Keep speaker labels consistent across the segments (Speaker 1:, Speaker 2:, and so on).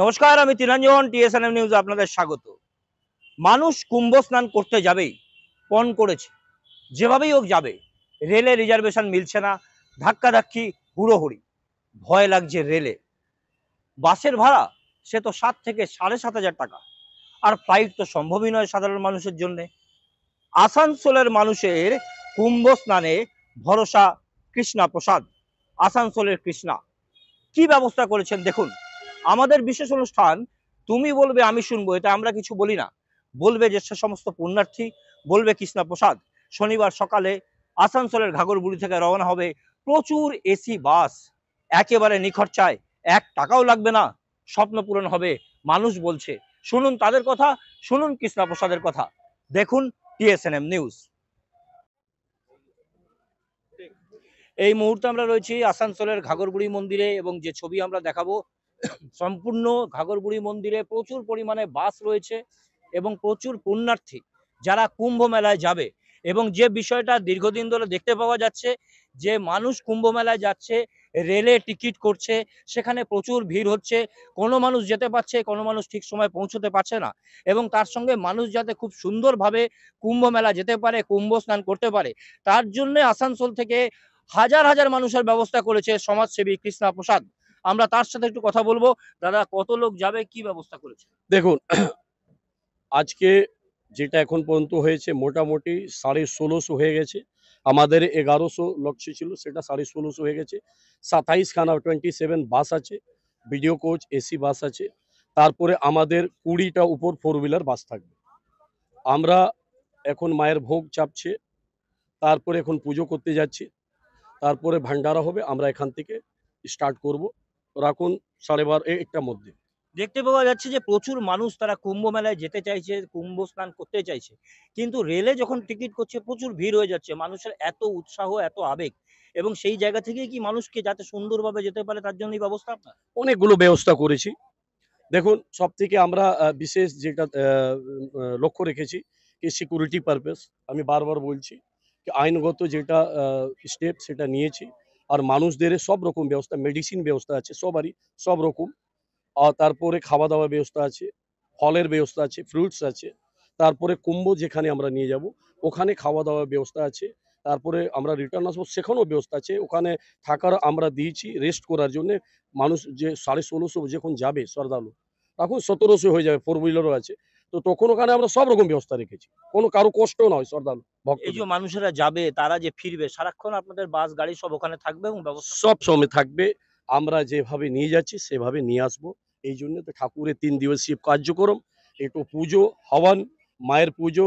Speaker 1: নমস্কার, আমি তিরঞ্জন TSNM news আপনাদের স্বাগত। মানুষ কুম্ভ স্নান করতে যাবেই, পণ করেছে, যেভাবেই হোক যাবে। রেলে রিজার্ভেশন মিলছে না, ধাক্কাধাক্কি, হুড়োহুড়ি, ভয় লাগছে রেলে। বাসের ভাড়া সে তো 7 থেকে 7,500 টাকা, আর ফ্লাইট তো সম্ভবই নয় সাধারণ মানুষের জন্য। আসানসোলের মানুষের কুম্ভ স্নানে ভরসা কৃষ্ণা প্রসাদ। আসানসোলের কৃষ্ণা কি ব্যবস্থা করেছেন দেখুন। আমাদের বিশেষ অনুষ্ঠান তুমি বলবে আমি শুনবো, এটা আমরা কিছু বলি না। বলবে যে সে সমস্ত পুণ্যার্থী, বলবে কৃষ্ণা প্রসাদ। শনিবার সকালে আসানসোলের ঘাগরবুড়ি থেকে রওনা হবে প্রচুর এসি বাস, একেবারে নিখরচায়, 1 টাকাও লাগবে না। স্বপ্ন পূরণ হবে, মানুষ বলছে। শুনুন তাদের কথা, শুনুন কৃষ্ণা প্রসাদের কথা। দেখুন টিএসএনএম নিউজ। এই মুহূর্তে আমরা রয়েছি আসানসোলের ঘাগরবুড়ি মন্দিরে, এবং যে ছবি আমরা দেখাবো, সম্পূর্ণ ঘাগরবুড়ি মন্দিরে প্রচুর পরিমাণে বাস রয়েছে এবং প্রচুর পুণ্যার্থী যারা কুম্ভ মেলায় যাবে। এবং যে বিষয়টা দীর্ঘদিন ধরে দেখতে পাওয়া যাচ্ছে, যে মানুষ কুম্ভ মেলায় যাচ্ছে, রেলে টিকিট করছে, সেখানে প্রচুর ভিড় হচ্ছে। কোনো মানুষ যেতে পারছে, কোনো মানুষ ঠিক সময় পৌঁছতে পারছে না। এবং তার সঙ্গে মানুষ যাতে খুব সুন্দরভাবে কুম্ভ মেলা যেতে পারে, কুম্ভ স্নান করতে পারে, তার জন্য আসানসোল থেকে হাজার হাজার মানুষের ব্যবস্থা করেছে সমাজসেবী কৃষ্ণা প্রসাদ। আমরা তার সাথে একটু কথা বলবো। দাদা, কত লোক যাবে, কি ব্যবস্থা করেছে?
Speaker 2: দেখুন, আজকে যেটা এখন পর্যন্ত হয়েছে মোটামুটি 1650 হয়ে গেছে। আমাদের 1100 লক্ষ্য ছিল, সেটা 1650 হয়ে গেছে। 27 খানা 27 বাস আছে, ভিডিও কোচ এসি বাস আছে। তারপরে আমাদের 20টা উপর 4 হুইলার বাস থাকবে। আমরা এখন মায়ের ভোগ চাপছে, তারপরে এখন পুজো করতে যাচ্ছি, তারপরে ভান্ডারা হবে। আমরা এখান থেকে স্টার্ট করব রাখুন 12:30-1টার মধ্যে।
Speaker 1: দেখতে পাওয়া যাচ্ছে যে প্রচুর মানুষ তারা কুম্ভ মেলায় যেতে চাইছে, কুম্ভ স্নান করতে চাইছে, কিন্তু রেলে যখন টিকিট করছে প্রচুর ভিড় হয়ে যাচ্ছে। মানুষের এত উৎসাহ, এত আবেগ, এবং সেই জায়গা থেকেই কি মানুষকে যাতে সুন্দরভাবে যেতে পারে তার জন্যই ব্যবস্থা আপনার?
Speaker 2: অনেকগুলো ব্যবস্থা করেছি। দেখুন, সবথেকে আমরা বিশেষ যেটা লক্ষ্য রেখেছি কি সিকিউরিটি পারপাস। আমি বারবার বলছি কি আইনগত যেটা স্টেপ সেটা নিয়েছি। আর মানুষদের সব রকম ব্যবস্থা, মেডিসিন ব্যবস্থা আছে সবারই, সব রকম। আর তারপরে খাওয়া দাওয়া ব্যবস্থা আছে, ফলের ব্যবস্থা আছে, ফ্রুটস আছে। তারপরে কুম্ভ যেখানে আমরা নিয়ে যাব ওখানে খাওয়া দাওয়ার ব্যবস্থা আছে। তারপরে আমরা রিটার্ন আসবো সেখানেও ব্যবস্থা আছে। ওখানে থাকার আমরা দিয়েছি রেস্ট করার জন্য। মানুষ যে 1650 যখন যাবে শ্রদ্ধালু, তখন 1700 হয়ে যাবে, 4 হুইলারও আছে। তো তখন ওখানে আমরা সব রকম ব্যবস্থা রেখেছি, কোনো কারো কষ্ট নয় শ্রদ্ধালু
Speaker 1: এই যে
Speaker 2: ভক্তদের।
Speaker 1: মানুষেরা যাবে, তারা যে ফিরবে, সারাক্ষণ আপনাদের বাস গাড়ি সব ওখানে থাকবে এবং ব্যবস্থা?
Speaker 2: সব সময় থাকবে। আমরা যেভাবে নিয়ে যাচ্ছি সেভাবে নিয়ে আসবো। এই জন্য তো ঠাকুরের 3 দিবসীয় কার্যক্রম, একটু পুজো, হবন, মায়ের পুজো,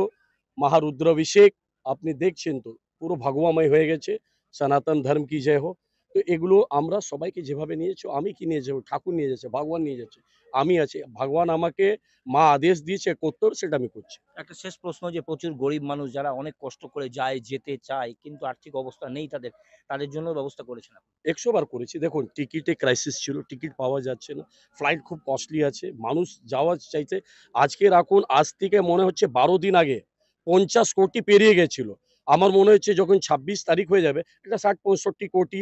Speaker 2: মহারুদ্রাভিষেক। আপনি দেখছেন তো পুরো ভগবাময় হয়ে গেছে। সনাতন ধর্ম কি জয় হোক। তো এগুলো আমরা সবাইকে যেভাবে নিয়েছি, আমি কি নিয়ে যাবো, ঠাকুর নিয়ে যাচ্ছে, ভগবান নিয়ে যাচ্ছে, আমি আছি। ভগবান আমাকে মা আদেশ দিয়েছে করতে, সেটা আমি করছি।
Speaker 1: একটা শেষ প্রশ্ন, যে প্রচুর গরিব মানুষ যারা অনেক কষ্ট করে যায়, যেতে চায়, কিন্তু আর্থিক অবস্থা নেই তাদের, তাদের জন্য ব্যবস্থা করেছেন আপনি?
Speaker 2: 100 বার করেছি। দেখুন, টিকিটে ক্রাইসিস ছিল, টিকিট পাওয়া যাচ্ছে না, ফ্লাইট খুব কস্টলি আছে, মানুষ যাওয়া চাইছে। আজকে রাখুন, আজ থেকে মনে হচ্ছে 12 দিন আগে 50 কোটি পেরিয়ে গেছিল। আমার মনে হচ্ছে যখন 26 তারিখ হয়ে যাবে এটা 60-65 কোটি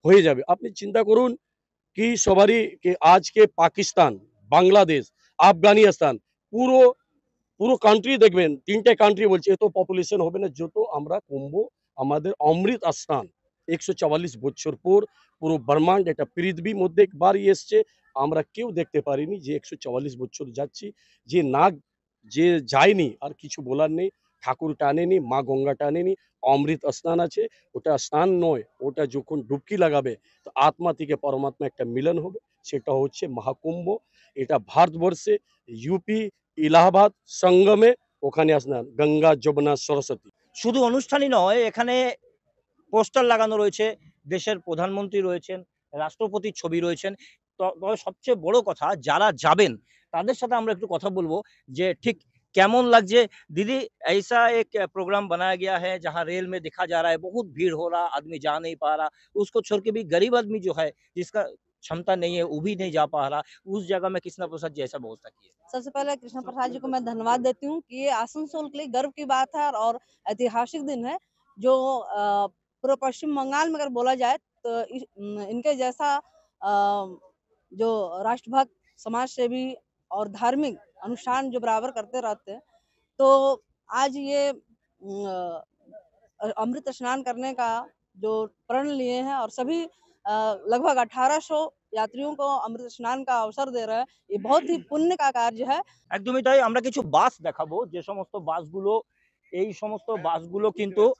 Speaker 2: হয়ে যাবে। আপনি চিন্তা করুন কি সবারই কি আজকে পাকিস্তান, বাংলাদেশ, আফগানিস্তান, পুরো পুরো কান্ট্রি দেখবেন, 3টে কান্ট্রি বলছি, এত পপুলেশন হবে না যত আমরা কুম্ভ। আমাদের অমৃত স্নান 144 বছর পর পুরো ব্রহ্মাণ্ড এটা পৃথিবীর মধ্যে একবারই এসছে। আমরা কেউ দেখতে পারিনি যে 144 বছর যাচ্ছি। যে না, যে যায়নি আর কিছু বলার নেই। ঠাকুর টানেনি, মা গঙ্গা টানেনি। অমৃত স্নান আছে, ওটা স্নান নয়, ওটা যখন ডুবকি লাগাবে তো আত্মা থেকে পরমাত্মা একটা মিলন হবে, সেটা হচ্ছে মহাকুম্ভ। এটা ভারতবর্ষে ইউপি ইলাহাবাদ সঙ্গমে, ওখানে স্নান গঙ্গা যমুনা সরস্বতী।
Speaker 1: শুধু অনুষ্ঠানই নয়, এখানে পোস্টার লাগানো রয়েছে, দেশের প্রধানমন্ত্রী রয়েছেন, রাষ্ট্রপতির ছবি রয়েছেন। তবে সবচেয়ে বড় কথা, যারা যাবেন তাদের সাথে আমরা একটু কথা বলবো যে ঠিক কেমন লাগছে। दीदी, ऐसा एक प्रोग्राम बनाया गया है जहाँ रेल में दिखा जा रहा है बहुत भीड़ हो रहा, आदमी जा नहीं पा रहा, उसको छोड़ के भी गरीब आदमी जो है, जिसका क्षमता नहीं है, वो भी नहीं जा पा रहा, उस जगह में कृष्णा प्रसाद जी ऐसा व्यवस्था की है।
Speaker 3: सबसे पहले कृष्ण प्रसाद जी को मैं धन्यवाद देती हूँ कि ये आसनसोल के लिए गर्व की बात है और ऐतिहासिक दिन है। जो पूरे पश्चिम बंगाल में अगर बोला जाए तो इनके जैसा जो राष्ट्रभक्त समाज सेवी और धार्मिक अनुष्ठान जो बराबर करते रहते हैं। तो आज ये अमृत स्नान करने का जो प्रण लिए हैं और सभी लगभग 1800 यात्रियों को अमृत स्नान का अवसर दे रहे हैं। ये बहुत ही पुण्य का कार्य है।
Speaker 1: একদমই তাই। আমরা কিছু বাস দেখাবো, যে সমস্ত বাসগুলো, এই সমস্ত বাসগুলো কিন্তু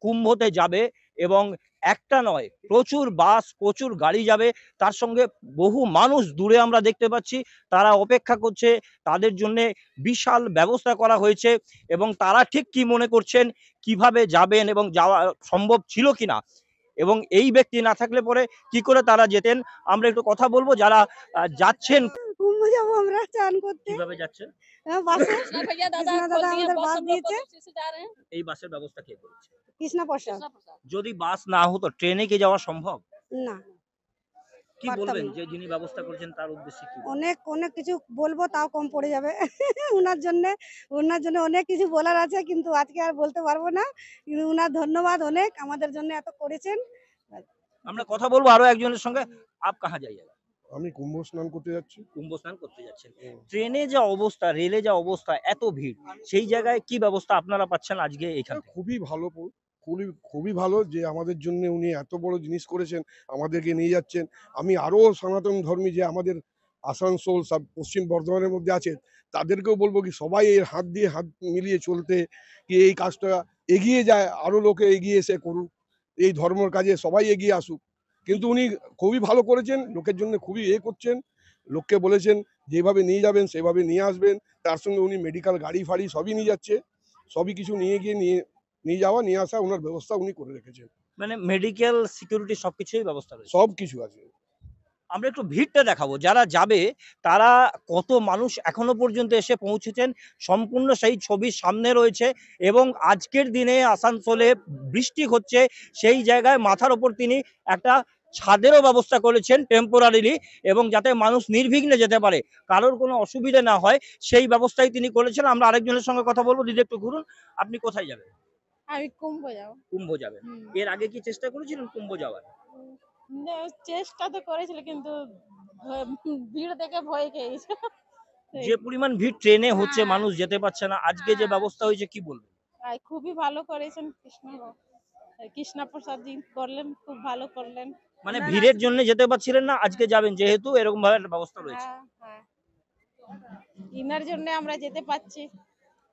Speaker 1: কুম্ভতে যাবে এবং একটা নয়, প্রচুর বাস, প্রচুর গাড়ি যাবে। তার সঙ্গে বহু মানুষ দূরে আমরা দেখতে পাচ্ছি, তারা অপেক্ষা করছে, তাদের জন্য বিশাল ব্যবস্থা করা হয়েছে এবং তারা ঠিক কি মনে করছেন, কিভাবে যাবেন এবং যাওয়া সম্ভব ছিল কিনা, এবং এই ব্যক্তি না থাকলে পরে কি করে তারা যেতেন, আমরা একটু কথা বলবো। যারা যাচ্ছেন,
Speaker 4: কুম্ভ যাবো আমরা চান করতে।
Speaker 1: কিভাবে যাচ্ছেন,
Speaker 4: বাসে
Speaker 3: कृष्णा भैया दादा
Speaker 4: कृष्णा दादा
Speaker 3: खोल दिए,
Speaker 4: আমাদের
Speaker 3: बस
Speaker 4: বাস
Speaker 3: हम लोग
Speaker 4: দিয়েছে।
Speaker 3: को उसी से जा रहे हैं।
Speaker 1: এই বাসের ব্যবস্থা কে করেছে?
Speaker 4: কৃষ্ণা প্রসাদ।
Speaker 3: कृष्णा प्रसाद।
Speaker 1: যদি বাস না হতো ট্রেনে কি যাওয়া সম্ভব?
Speaker 4: না,
Speaker 1: কি
Speaker 4: পারতাম
Speaker 1: বলবেন,
Speaker 4: না।
Speaker 1: যে যিনি ব্যবস্থা করেছেন তার উদ্দেশ্যে কি বলবেন?
Speaker 4: অনেক অনেক কিছু বলবো তাও কম পড়ে যাবে। উনার জন্য অনেক কিছু বলার আছে, কিন্তু আজকে আর বলতে পারবো না। কিন্তু উনার ধন্যবাদ অনেক, আমাদের জন্য এত করেছেন।
Speaker 1: আমরা কথা বলবো আরো একজনের সঙ্গে। আপ কাহা যাইয়ে?
Speaker 5: আমি কুম্ভ স্নান করতে যাচ্ছি।
Speaker 1: কুম্ভ স্নান করতে যাচ্ছেন। ট্রেনে যা অবস্থা, রেলে যা অবস্থা, এত ভিড়, সেই জায়গায় কি ব্যবস্থা আপনারা পাচ্ছেন আজকে এখান থেকে?
Speaker 5: খুবই ভালো খুবই ভালো যে আমাদের জন্য উনি এত বড় জিনিস করেছেন, আমাদেরকে নিয়ে যাচ্ছেন। আমি আরো সনাতন ধর্মী যে আমাদের আসানসোল সব পশ্চিম বর্ধমানের মধ্যে আছে, তাদেরকেও বলবো কি সবাই এর হাত দিয়ে হাত মিলিয়ে চলতে, কি এই কাজটা এগিয়ে যায়, আরো লোকে এগিয়ে এসে করুক, এই ধর্মের কাজে সবাই এগিয়ে আসুক। কিন্তু উনি খুবই ভালো করেছেন, লোকের জন্য খুবই করছেন। লোককে বলেছেন যেভাবে নিয়ে যাবেন সেভাবে নিয়ে আসবেন। তার সঙ্গে উনি মেডিকেল গাড়ি ফাড়ি সবই নিয়ে যাচ্ছে, সবই কিছু নিয়ে গিয়ে নিয়ে যাওয়া নিয়ে আসা ওনার ব্যবস্থা উনি করে রেখেছেন।
Speaker 1: মানে মেডিকেল সিকিউরিটি সবকিছুই ব্যবস্থা রয়েছে।
Speaker 5: সব কিছু আছে।
Speaker 1: আমরা একটু ভিড়টা দেখাবো, যারা যাবে তারা কত মানুষ এখনো পর্যন্ত এসে পৌঁছেছেন, সম্পূর্ণ সেই ছবি সামনে রয়েছে। এবং আজকের দিনে আসানসোলে বৃষ্টি হচ্ছে, সেই জায়গায় মাথার ওপর তিনি একটা ছাদেরও ব্যবস্থা করেছেন টেম্পোরারিলি, এবং যাতে মানুষ নির্বিঘ্নে যেতে পারে, কারোর কোনো অসুবিধা না হয়, সেই ব্যবস্থাই তিনি করেছেন। আমরা আরেকজনের সঙ্গে কথা বলবো। দিদি একটু ঘুরুন, আপনি কোথায় যাবেন?
Speaker 6: আমি কুম্ভ যাব।
Speaker 1: কুম্ভ যাবেন। এর আগে কি চেষ্টা করেছিলেন কুম্ভ যাওয়ার?
Speaker 6: চেষ্টা তো করেছিল, কিন্তু ভিড় দেখে ভয় খেয়ে গেছে।
Speaker 1: যে পরিমাণ ভিড় ট্রেনে হচ্ছে,
Speaker 6: হ্যাঁ।
Speaker 1: মানুষ যেতে পারছে না, আজকে যে
Speaker 6: হ্যাঁ।
Speaker 1: ব্যবস্থা হয়েছে কি বলবেন?
Speaker 6: আর খুবই ভালো করেছেন কৃষ্ণা প্রসাদ জি করলেন, খুব ভালো করলেন।
Speaker 1: মানে
Speaker 6: ওনারা-
Speaker 1: ভিড়ের জন্য যেতে পারছিলেন না, আজকে যাবেন যেহেতু, এরকম ভাবে একটা ব্যবস্থা রয়েছে।
Speaker 6: হ্যাঁ, হ্যাঁ। ইনার জন্য আমরা যেতে পারছি।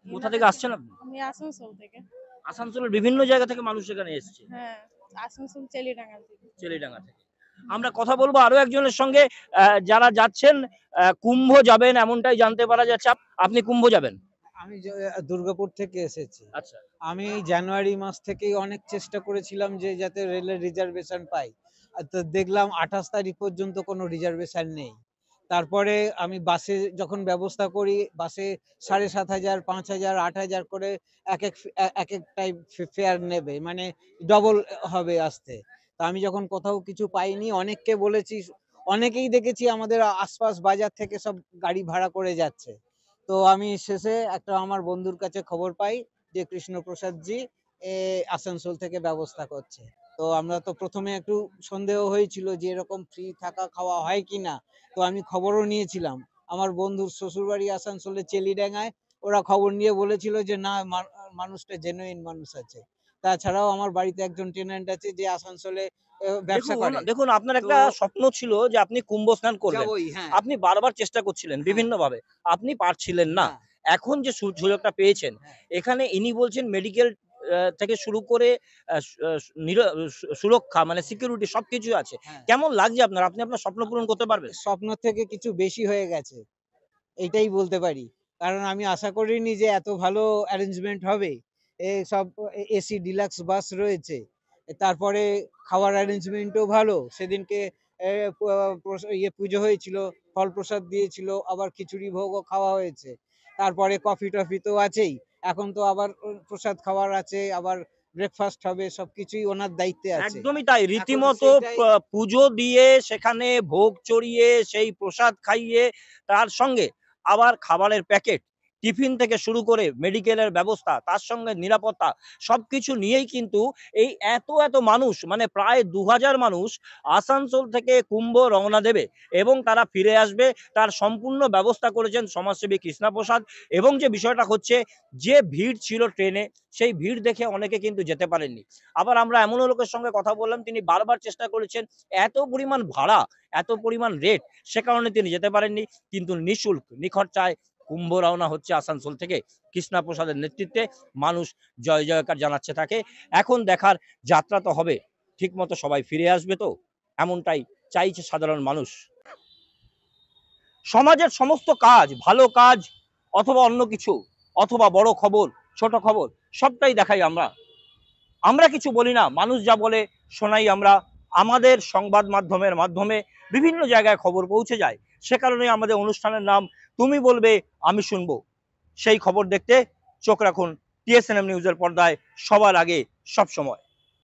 Speaker 1: কোথা থেকে আসছেন আপনি?
Speaker 6: আমি আসানসোল থেকে।
Speaker 1: আসানসোলের বিভিন্ন জায়গা থেকে মানুষ এখানে এসেছে,
Speaker 6: হ্যাঁ, আসানসোল চেলিডাঙ্গা থেকে।
Speaker 1: চেলিডাঙ্গা থেকে। আমরা কথা বলবো আরো একজনের সঙ্গে, যারা যাচ্ছেন কুম্ভ যাবেন এমনটাই জানতে পারা যাচ্ছে। আপনি কুম্ভ যাবেন?
Speaker 7: আমি দুর্গাপুর থেকে এসেছি।
Speaker 1: আচ্ছা।
Speaker 7: আমি জানুয়ারি মাস থেকেই অনেক চেষ্টা করেছিলাম যে যাতে রেলের রিজার্ভেশন পাই। তো দেখলাম 28 তারিখ পর্যন্ত কোনো রিজার্ভেশন নেই। তারপরে আমি বাসে যখন ব্যবস্থা করি, বাসে 7,500, 5,000, 8,000 করে এক একটাই ফেয়ার নেবে, মানে ডবল হবে আসতে। তো আমি যখন কোথাও কিছু পাইনি, অনেককে বলেছি, অনেকেই দেখেছি আমাদের আশপাশ বাজার থেকে সব গাড়ি ভাড়া করে যাচ্ছে। তো আমি শেষে একটা আমার বন্ধুর কাছে খবর পাই যে কৃষ্ণপ্রসাদ জি আসানসোল থেকে ব্যবস্থা করছে। তো আমরা তো প্রথমে একটু সন্দেহ হয়েছিল যে এরকম ফ্রি থাকা খাওয়া হয় কিনা। তো আমি খবরও নিয়েছিলাম, আমার বন্ধুর শ্বশুরবাড়ি আসানসোলে চেলিডাঙ্গায়, ওরা খবর নিয়ে বলেছিল যে না, মানুষটা জেনুইন মানুষ আছে। তাছাড়াও আমার বাড়িতে একজন টেনেন্ট আছে যে আসানসোলে ব্যবসা করে।
Speaker 1: দেখুন, আপনার একটা
Speaker 7: তো-
Speaker 1: স্বপ্ন ছিল যে আপনি কুম্ভ স্নান করবেন,
Speaker 7: যাবোই, হ্যাঁ।
Speaker 1: আপনি বারবার চেষ্টা করছিলেন বিভিন্ন ভাবে, আপনি পারছিলেন না।
Speaker 7: হ্যাঁ।
Speaker 1: এখন যে সুযোগটা পেয়েছেন,
Speaker 7: হ্যাঁ।
Speaker 1: এখানে ইনি বলছেন মেডিকেল থেকে শুরু করে সুরক্ষা, মানে সিকিউরিটি সবকিছু আছে।
Speaker 7: হ্যাঁ।
Speaker 1: কেমন লাগছে আপনার? আপনি আপনার স্বপ্ন পূরণ করতে পারবেন?
Speaker 7: স্বপ্ন থেকে কিছু বেশি হয়ে গেছে, এইটাই বলতে পারি। কারণ আমি আশা করিনি যে এত ভালো অ্যারেঞ্জমেন্ট হবে। এই সব এসি ডিলাক্স বাস রয়েছে, তারপরে খাওয়ার অ্যারেঞ্জমেন্টও ভালো। সেদিনকে পুজো হয়েছিল, ফল প্রসাদ দিয়েছিল, আবার খিচুড়ি ভোগও খাওয়া হয়েছে। তারপরে কফি টফি তো আছেই, এখন তো আবার প্রসাদ খাওয়ার আছে, আবার ব্রেকফাস্ট হবে, সবকিছুই ওনার দায়িত্বে আছে।
Speaker 1: একদমই তাই, রীতিমতো
Speaker 7: সেটাই-
Speaker 1: পুজো দিয়ে সেখানে ভোগ চড়িয়ে সেই প্রসাদ খাইয়ে, তার সঙ্গে আবার খাবারের প্যাকেট, টিফিন থেকে শুরু করে মেডিকেলের ব্যবস্থা, তার সঙ্গে নিরাপত্তা, সবকিছু নিয়েই কিন্তু এই এত এত মানুষ, মানে প্রায় 2000 মানুষ আসানসোল থেকে কুম্ভ রওনা দেবে এবং তারা ফিরে আসবে, তার সম্পূর্ণ ব্যবস্থা করেছেন সমাজসেবী কৃষ্ণপ্রসাদ। এবং যে বিষয়টা হচ্ছে, যে ভিড় ছিল ট্রেনে, সেই ভিড় দেখে অনেকে কিন্তু যেতে পারেননি। আবার আমরা এমন লোকের সঙ্গে কথা বললাম, তিনি বারবার চেষ্টা করেছেন, এত পরিমাণ ভাড়া, এত পরিমাণ রেট, সে কারণে তিনি যেতে পারেননি, কিন্তু নিঃশুল্ক নিখরচায় কুম্ভ রওনা হচ্ছে আসানসোল থেকে। কৃষ্ণপ্রসাদের নেতৃত্বে মানুষ জয় জয়কার জানাচ্ছে তাকে। এখন দেখার, যাত্রা তো হবে, ঠিক মতো সবাই ফিরে আসবে তো, এমনটাই চাইছে সাধারণ মানুষ। সমাজের সমস্ত কাজ, ভালো কাজ অথবা অন্য কিছু, অথবা বড় খবর, ছোট খবর, সবটাই দেখাই আমরা। আমরা কিছু বলি না, মানুষ যা বলে শোনাই আমরা। আমাদের সংবাদ মাধ্যমের মাধ্যমে বিভিন্ন জায়গায় খবর পৌঁছে যায়। সে কারণে আমাদের অনুষ্ঠানের নাম তুমি বলবে আমি শুনবো। সেই খবর দেখতে চোখ রাখুন TSNM নিউজের পর্দায়, সবার আগে, সব সময়।